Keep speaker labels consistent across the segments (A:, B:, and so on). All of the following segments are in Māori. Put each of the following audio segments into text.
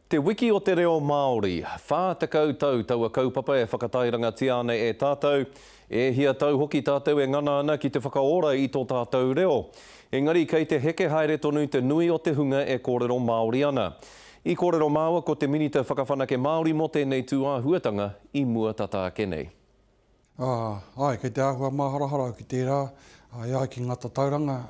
A: Te wiki o te reo Māori, whātakau tau taua kaupapa e whakatairanga tiane e tātou, e hia tau hoki tātou e ngana ana ki te whakaora i tō tātou reo. Engari, kei te heke haere tonu te nui o te hunga e kōrero Māori ana. I kōrero māua ko te minita whakawhanake Māori mo tēnei tūāhuatanga i mua tata kenei.
B: Ai, kei te āhua māharahara ki tērā, ia ki ngata tauranga,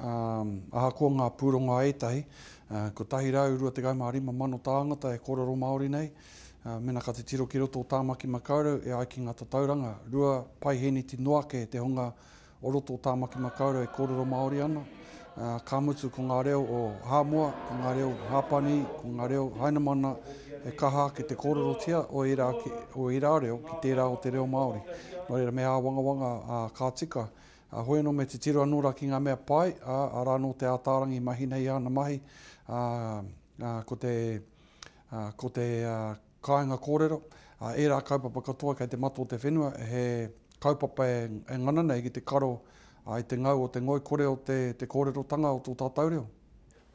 B: aha ko ngā pūronga etahi, ko tahi rau rua te gaimārima mano tāngata e kōrero Māori nei, mena ka te tiro ki roto o Tāmaki Makaurau e ai ki ngata tauranga, rua pai heni ti noake te honga o roto o Tāmaki Makaurau e kōrero Māori ana, ka mutu ko ngā reo o Hāmua, ko ngā reo Hāpani, ko ngā reo Hainamana, e kaha ki te kōrero tia o ira reo ki tērā o te reo Māori. Nō reira me a wanga ka tika, hoi no me te tiro anora ki ngā mea pai, ara no te ātārangi mahi nei ana mahi, ko te kāinga kōrero, e rā kaupapa katoa kei te mato o te whenua, he kaupapa e ngana nei ki te karo i te ngau o te ngoi kore o te kōrero tanga o tō tātou reo.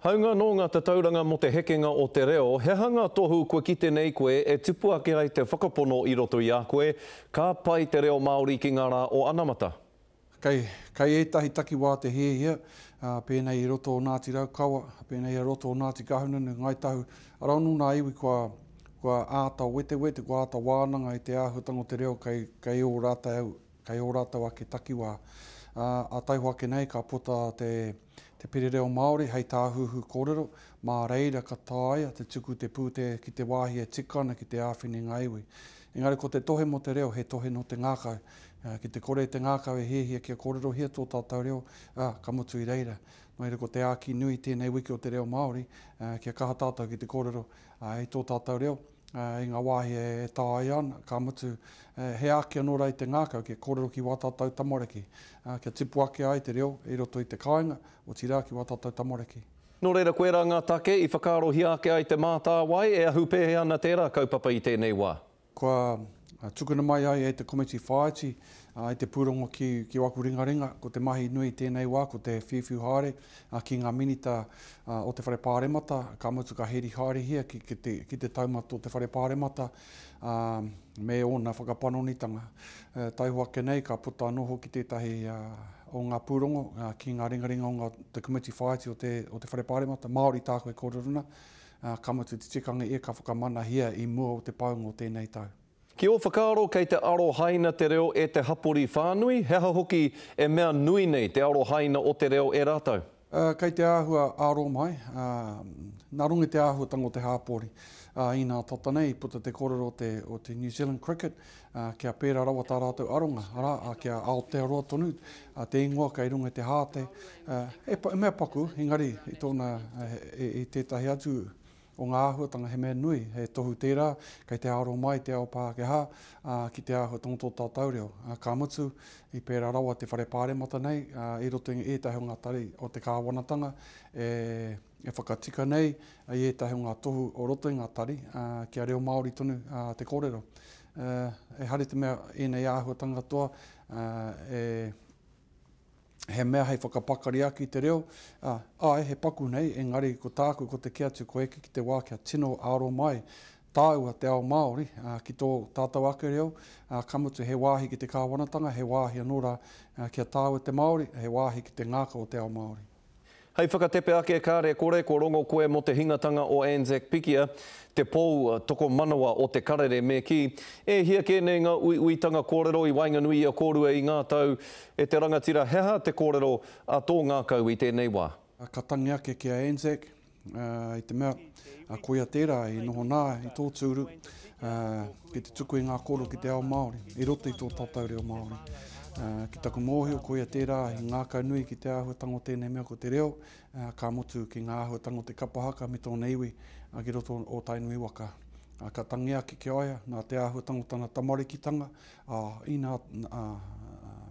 A: Haunga no ngā tauranga mo te hekenga o te reo, he hanga tohu koe ki te nei koe e tupu ake ai te whakapono i roto i a koe, ka pai te reo Māori ki ngā rā o Anamata.
B: Kei etahi taki wā te hea, pēnei i roto o Ngāti Raukawa, pēnei i roto o Ngāti Kahununu, ngai tahu, araunu nā iwi kua āta wete, kua āta wānanga i te āhutanga o te reo, kei o rātau ake taki wā. A taihu ake nei, ka puta te pere reo Māori, hei tāhuhu kōrero, mā reira ka tāia, te tuku te pūte ki te wāhi e tikana ki te āwhine ngā iwi. Engari, ko te tohe mo te reo, he tohe no te ngākau. Ki te kore te ngākau e hehia kia kōrero hia tō tātou reo, ka mutu i reira. Nō reira, ko te āki nui tēnei wiki o te reo Māori, kia kaha tātou ki te kōrero i tō tātou reo. I ngā wāhi e tāi ana, ka mutu he āki anō rei te ngākau, kia kōrero ki wā tātou tamoreki. Kia tipu ake ai te reo, i roto i te kāinga, o tira ki wā tātou tamoreki.
A: Nō reira, koe rā ngā take, i whakarohi ake ai te mātā wai, e ahu pehe ana tērā kaupapa i tēnei wā.
B: Kua tukuna mai ai e te komiti whāiti, i te pūrongo ki waku ringaringa, ko te mahi nui tēnei wā, ko te whiwhiu haere, ki ngā minita o te whare pāremata, ka mutu ka heri haere hia ki te taumata o te whare pāremata, me ona whakapanonitanga. Taihu ake nei, ka puta noho ki tētahi o ngā pūrongo, ki ngā ringaringa o te komiti whāiti o te whare pāremata, Māori tākoe kōreruna, ka mutu te tikanga e ka whakamana hia i mua o te paungo tēnei tau.
A: Ki o whakaaro kei te aro haina te reo e te hapori whānui, heha hoki e mea nui nei te aro haina o te reo e rātau?
B: Kei te āhua aro mai, nā rungi te āhua tango te hāpori. I nā tata nei, puta te kōrero o te New Zealand Cricket, kia pēra rawa tā rātou aronga, kia Aotearoa tonu, te ingoa kei runga te hāte. E mea paku, engari, i tōna, i tētahi atu, o ngā āhuatanga he mea nui, he tohu tērā, kei te aro mai te ao Pākehā, ki te āhuatanga tō tātou reo. Ka mutu, i pērā rawa te whare pāremata nei, i roto i ētahi o ngā tari o te kāwanatanga, e whakatika nei, i ētahi o ngā tohu o roto i ngā tari, kia reo Māori tonu te kōrero. E hari te mea ēnei āhuatanga toa, he mea hei whakapakari aki te reo, he paku nei, engari ko tāku ko te kiatu ko eke ki te wā kia tino aro mai, tāua te ao Māori, ki tō tātou ake reo, ka mutu he wāhi ki te kāwanatanga, he wāhi anora kia tāua te Māori, he wāhi ki te ngāka o te ao Māori.
A: Hei whakatepe ake kāre kore, ko rongo koe mo te hingatanga o Anzac Pikia, te pou toko manawa o te karere me ki. E hia kēnei ngā uitanga kōrero i Wainganui a kōrua i ngā tau e te rangatira heha te kōrero a tō ngākau i tēnei wā.
B: Ka tangi ake ki a Anzac, i te mea koia tērā i noho nā i tō tūru, ki te tuku i ngā kōrero ki te ao Māori, i roto i tō tātou reo Māori. Ki taku mōhio koia tērā i ngākau nui ki te āhuatanga o tēnei mea ko te reo, ka motu ki ngā āhuatanga o te kapahaka me tōna iwi ki roto o tainui waka. Ka tangi ake ki aia, nā te āhuatanga o tana tamarekitanga,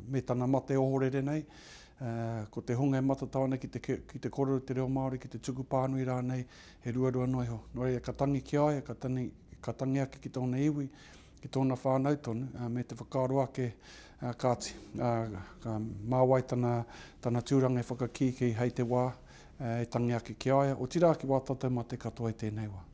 B: me tana mate ohorere nei, ko te hunga e matatawana ki te kōrero te reo Māori, ki te tuku pānui rā nei, he ruarua noiho. Nō reira, ka tangi ki aia, ka tangi ake ki tōna iwi, ki tōna whānau tonu, me te whakaaro ake kāti. Ka māwai tana tūranga e whakaki ki hei te wā, e tangi ake ki aia, o tira ki wā tātou mate katoa i tēnei wā.